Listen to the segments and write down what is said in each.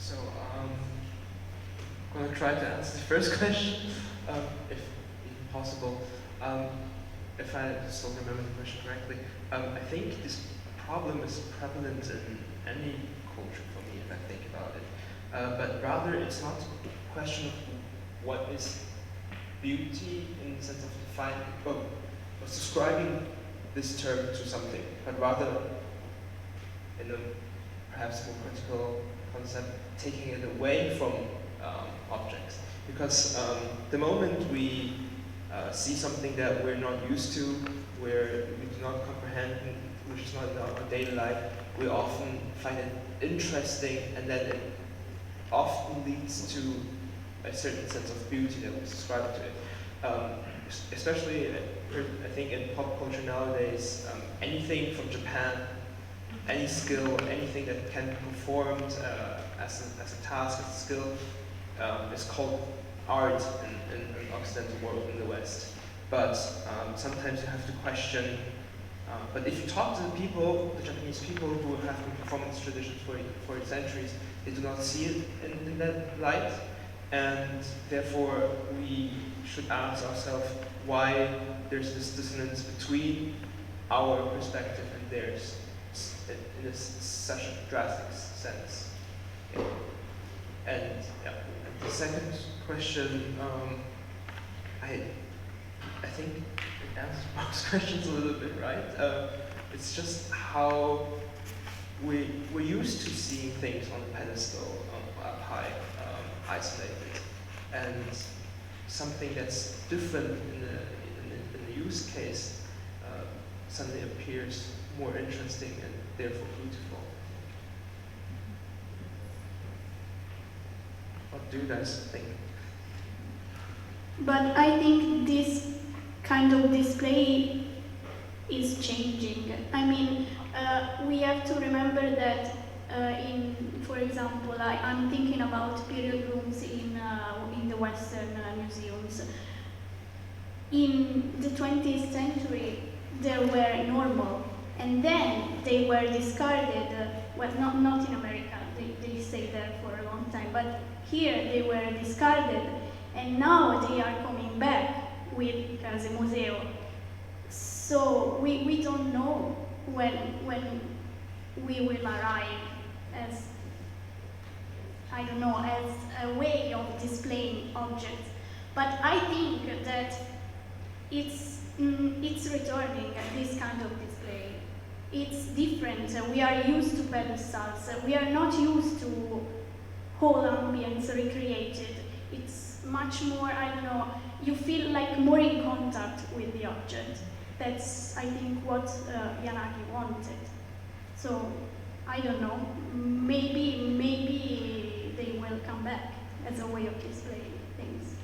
So I'm going to try to answer the first question, if even possible. Um, if I still remember the question correctly, I think this problem is prevalent in any culture for me, if I think about it. But rather, it's not a question of what is beauty in the sense of defining, of subscribing this term to something, but rather, in a perhaps more critical concept, taking it away from objects. Because the moment we see something that we're not used to, where we do not comprehend, which is not in our daily life, we often find it interesting, and then it often leads to a certain sense of beauty that we subscribe to it. Especially, I think in pop culture nowadays, anything from Japan, any skill, anything that can be performed as a task, as a skill, is called art in the Occidental world, in the West. But sometimes you have to question. But if you talk to the people, the Japanese people who have been performing this tradition for centuries, they do not see it in that light, and therefore we should ask ourselves why there's this dissonance between our perspective and theirs in such a drastic sense. Yeah. And the second question, I think it answers most questions a little bit, right? It's just how we're used to seeing things on a pedestal, up high, isolated, and something that's different in the use case suddenly appears more interesting and therefore beautiful. What do you guys think? But I think this kind of display is changing. I mean, we have to remember that for example, I'm thinking about period rooms in the Western museums. In the 20th century, they were normal, and then they were discarded. Well, not in America, they stayed there for a long time, but here they were discarded, and now they are coming back as a museum. So we don't know when we will arrive as, I don't know, as a way of displaying objects. But I think that it's returning, this kind of display. It's different. We are used to pedestals. We are not used to whole ambience recreated. It's much more, I don't know, you feel like more in contact with the object. That's, I think, what Yanagi wanted. So, I don't know, maybe they will come back as a way of displaying things.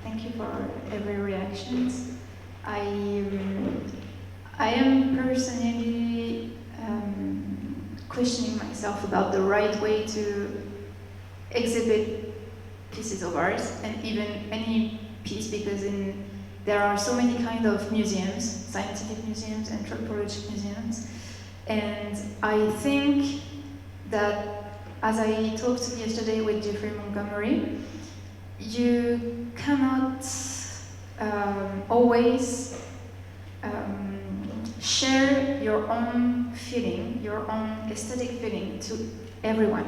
Thank you for every reactions. I am personally questioning myself about the right way to exhibit pieces of art, and even any piece, because there are so many kind of museums, scientific museums, anthropological museums, and I think that, as I talked yesterday with Jeffrey Montgomery, you cannot always share your own feeling, your own aesthetic feeling to everyone,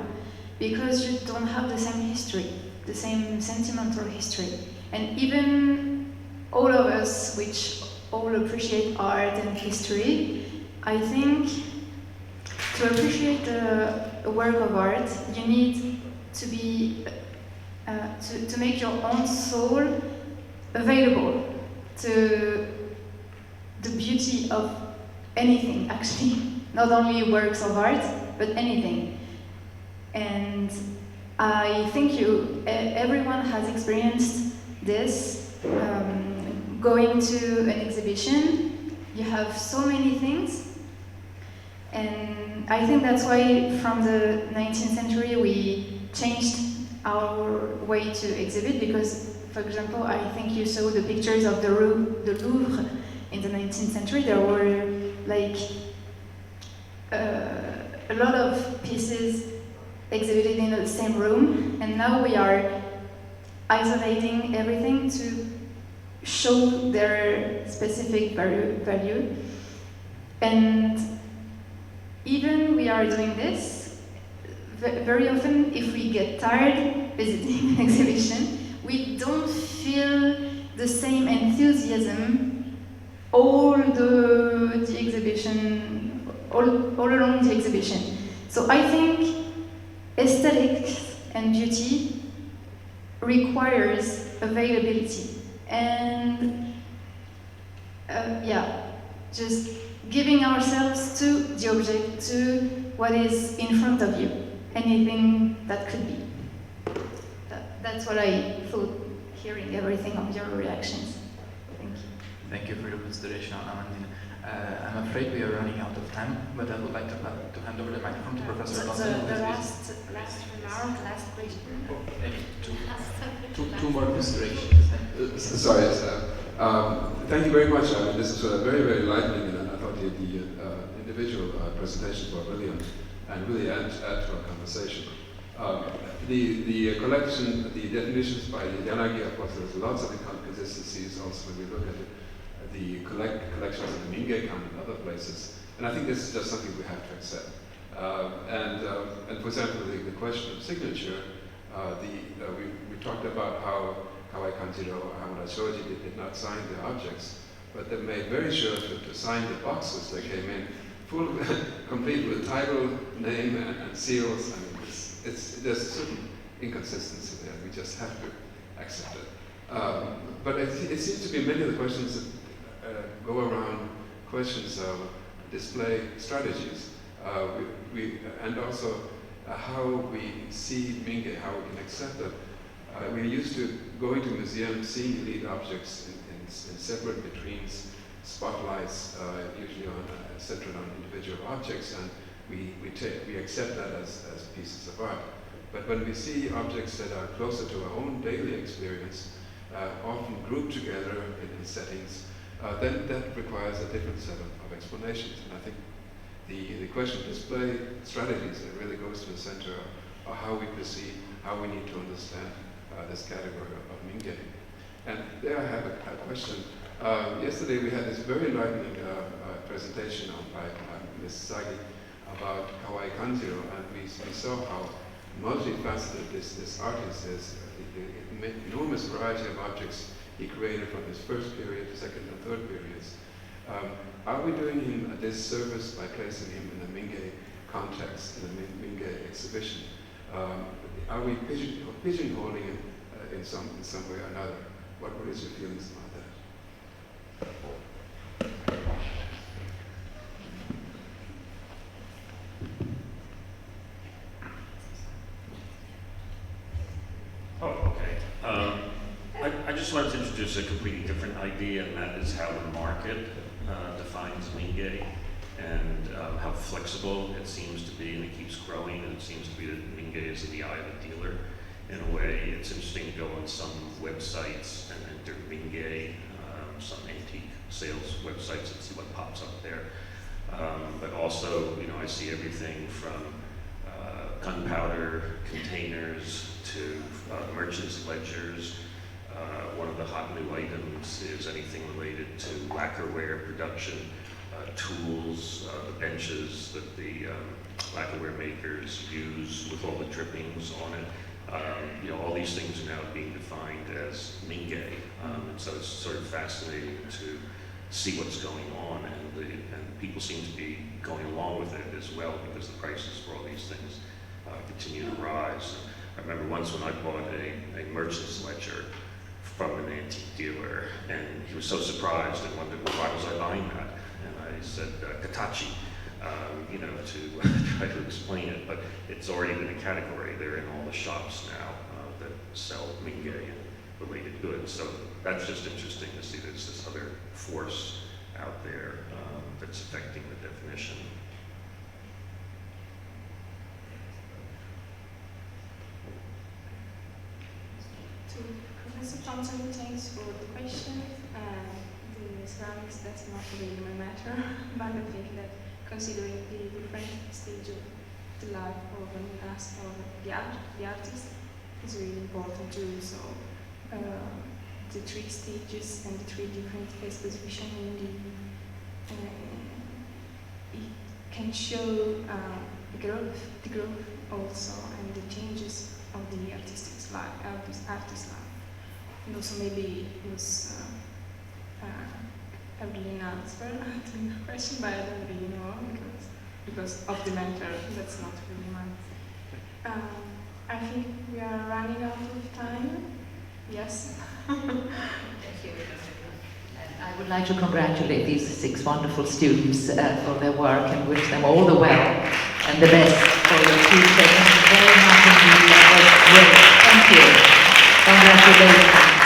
because you don't have the same history, the same sentimental history. And even all of us, which all appreciate art and history, I think to appreciate a work of art, you need to be to make your own soul available to the beauty of anything, actually. Not only works of art, but anything. And I think everyone has experienced this. Going to an exhibition, you have so many things. And I think that's why from the 19th century we changed our way to exhibit, because For example, I think you saw the pictures of the Louvre in the 19th century. There were like a lot of pieces exhibited in the same room, and now we are isolating everything to show their specific value. And even we are doing this, very often if we get tired visiting an exhibition, we don't feel the same enthusiasm all the exhibition, all along the exhibition. So I think aesthetics and beauty requires availability and just giving ourselves to the object, to what is in front of you, anything that could be. That's what I thought, hearing everything of your reactions. Thank you. Thank you for your consideration, Amandine. I'm afraid we are running out of time, but I would like to hand over the microphone to Professor So Basel. the last remark, last question. Maybe two more considerations. Sorry, thank you very much. This is very, very enlightening, and I thought the individual presentations were brilliant and really add to our conversation. The collection, the definitions by Yanagi, of course, there's lots of inconsistencies also when we look at it. The collections of the Mingei come in other places, and I think this is just something we have to accept. And for example, the question of signature, we talked about how Kawai Kanjiro, Hamura-shoji did not sign the objects, but they made very sure to sign the boxes that came in, full, complete with title, name, and seals. I mean, there's a certain inconsistency there. We just have to accept it. But it seems to be many of the questions that go around questions of display strategies, and also how we see Mingei, how we can accept it. We're used to going to museums, seeing elite objects in separate vitrines, spotlights, usually centered on individual objects, and we accept that as pieces of art. But when we see objects that are closer to our own daily experience, often grouped together in settings, then that requires a different set of explanations. And I think the question of display strategies that really goes to the center of how we perceive, how we need to understand this category of Mingei. And there I have a question. Yesterday we had this very enlightening presentation by Ms. Sagi about Kawai Kanjiro, and we saw how multifaceted this artist is, the enormous variety of objects he created from his first period, second and third periods. Are we doing him a disservice by placing him in the Mingei context, in the Mingei exhibition? Are we pigeonholing him in some way or another? What is your feelings about that? Oh, okay. I just wanted to introduce a completely different idea, and that is how the market defines Mingei, and how flexible it seems to be, and it keeps growing, and it seems to be that Mingei is in the eye of a dealer. In a way, it's interesting to go on some websites and enter Mingei, some antique sales websites, and see what pops up there. But also, I see everything from gunpowder containers to merchants' ledgers. One of the hot new items is anything related to lacquerware production, tools, the benches that the lacquerware makers use with all the drippings on it. All these things are now being defined as Mingei, and so it's sort of fascinating to see what's going on, and people seem to be going along with it as well, because the prices for all these things continue to rise. I remember once when I bought a merchant's ledger from an antique dealer, and he was so surprised and wondered, well, why was I buying that? And I said, Katachi, to try to explain it, but it's already been a category. They're in all the shops now that sell Mingei and related goods. So that's just interesting to see there's this other force out there that's affecting the definition. To Mr. Thompson, thanks for the question. The ceramics, that's not really my matter, but I think that considering the different stage of the life of the artist is really important too. So the 3 stages and the 3 different expositions in it can show the growth also, and the changes of the artist's life, artist's life. And also maybe it was a really answer to the question, but I don't really know because of the mentor, that's not really mine. I think we are running out of time. Yes. Thank you. And I would like to congratulate these 6 wonderful students for their work and wish them all the well and the best for your future. Thank you very much indeed. That was great. Thank you. Congratulations.